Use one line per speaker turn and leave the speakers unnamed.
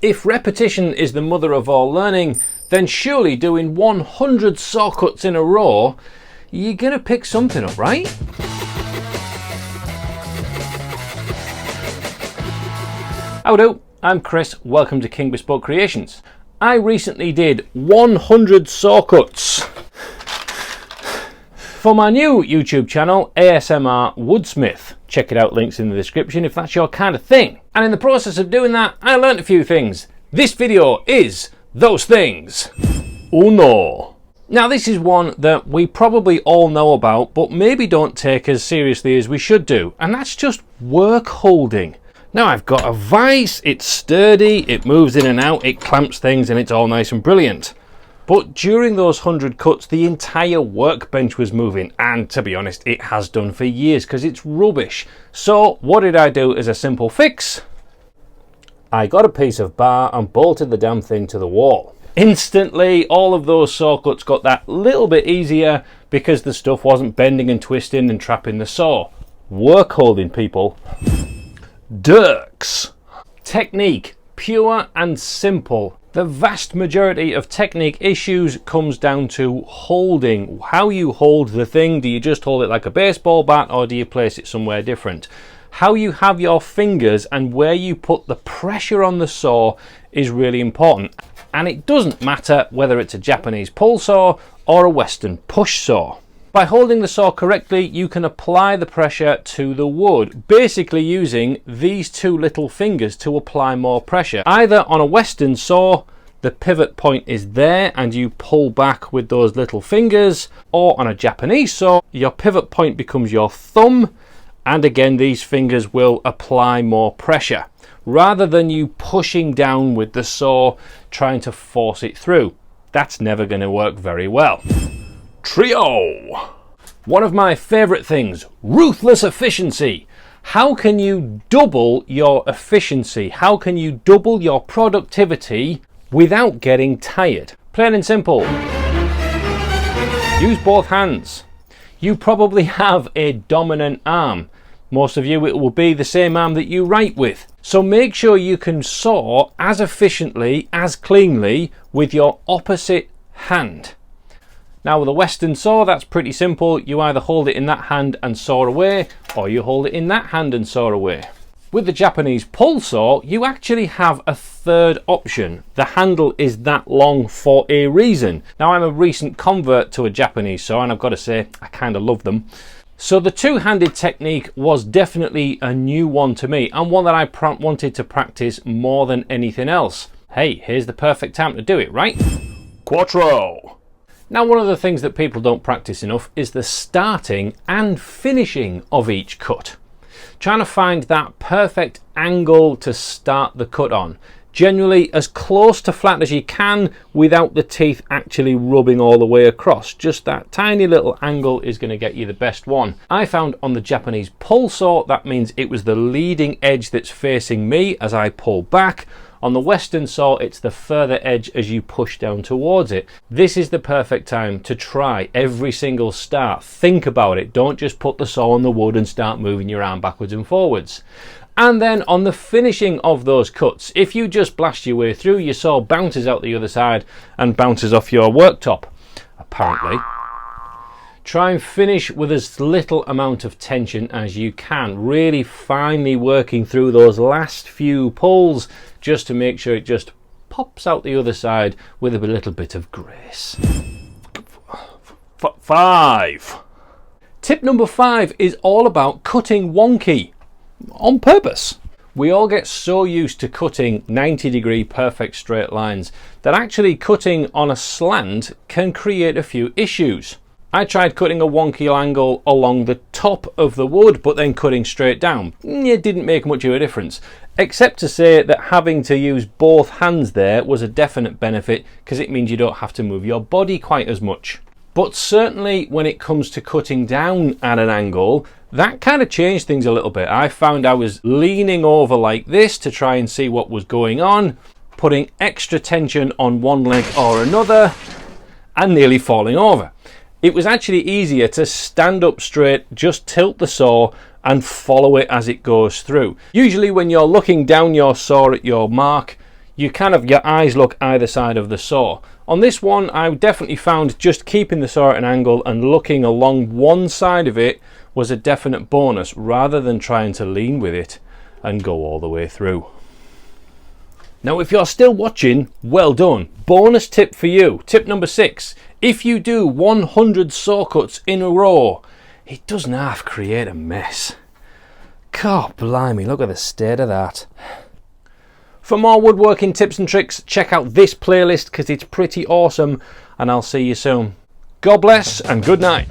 If repetition is the mother of all learning, then surely doing 100 saw cuts in a row, you're gonna pick something up, right? Howdo, I'm Chris, welcome to King Bespoke Creations. I recently did 100 saw cuts for my new YouTube channel, ASMR Woodsmith. Check it out, links in the description if that's your kind of thing. And in the process of doing that, I learned a few things. This video is those things. Uno. Now this is one that we probably all know about, but maybe don't take as seriously as we should do, and that's just work holding. Now I've got a vise, it's sturdy, it moves in and out, it clamps things, and it's all nice and brilliant. But during those 100 cuts, the entire workbench was moving, and to be honest, it has done for years because it's rubbish. So what did I do as a simple fix? I got a piece of bar and bolted the damn thing to the wall. Instantly, all of those saw cuts got that little bit easier because the stuff wasn't bending and twisting and trapping the saw. Work holding, people. Dirks. Technique, pure and simple. The vast majority of technique issues comes down to holding. How you hold the thing. Do you just hold it like a baseball bat or do you place it somewhere different? How you have your fingers and where you put the pressure on the saw is really important. And it doesn't matter whether it's a Japanese pull saw or a Western push saw. By holding the saw correctly, you can apply the pressure to the wood, basically using these two little fingers to apply more pressure. Either on a Western saw, the pivot point is there and you pull back with those little fingers, or on a Japanese saw, your pivot point becomes your thumb, and again these fingers will apply more pressure, rather than you pushing down with the saw, trying to force it through. That's never going to work very well. Trio. One of my favorite things, ruthless efficiency. How can you double your efficiency? How can you double your productivity without getting tired? Plain and simple. Use both hands. You probably have a dominant arm. Most of you, it will be the same arm that you write with. So make sure you can saw as efficiently, as cleanly with your opposite hand. Now with a Western saw, that's pretty simple. You either hold it in that hand and saw away, or you hold it in that hand and saw away. With the Japanese pull saw, you actually have a third option. The handle is that long for a reason. Now I'm a recent convert to a Japanese saw, and I've got to say, I kind of love them. So the two-handed technique was definitely a new one to me, and one that I wanted to practice more than anything else. Hey, here's the perfect time to do it, right? Quattro. Now, one of the things that people don't practice enough is the starting and finishing of each cut. Trying to find that perfect angle to start the cut on. Generally as close to flat as you can without the teeth actually rubbing all the way across. Just that tiny little angle is going to get you the best one. I found on the Japanese pull saw, that means it was the leading edge that's facing me as I pull back. On the Western saw, it's the further edge as you push down towards it. This is the perfect time to try every single start. Think about it. Don't just put the saw on the wood and start moving your arm backwards and forwards. And then on the finishing of those cuts, if you just blast your way through, your saw bounces out the other side and bounces off your worktop, apparently. Try and finish with as little amount of tension as you can, really finely working through those last few pulls just to make sure it just pops out the other side with a little bit of grace. 5. Tip number 5 is all about cutting wonky on purpose. We all get so used to cutting 90-degree perfect straight lines that actually cutting on a slant can create a few issues. I tried cutting a wonky angle along the top of the wood, but then cutting straight down. It didn't make much of a difference, except to say that having to use both hands there was a definite benefit because it means you don't have to move your body quite as much. But certainly when it comes to cutting down at an angle, that kind of changed things a little bit. I found I was leaning over like this to try and see what was going on, putting extra tension on one leg or another, and nearly falling over. It was actually easier to stand up straight, just tilt the saw and follow it as it goes through. Usually when you're looking down your saw at your mark, your eyes look either side of the saw. On this one, I definitely found just keeping the saw at an angle and looking along one side of it was a definite bonus, rather than trying to lean with it and go all the way through. Now, if you're still watching, well done. Bonus tip for you. Tip number 6. If you do 100 saw cuts in a row, it doesn't half create a mess. God blimey, look at the state of that. For more woodworking tips and tricks, check out this playlist because it's pretty awesome, and I'll see you soon. God bless and good night.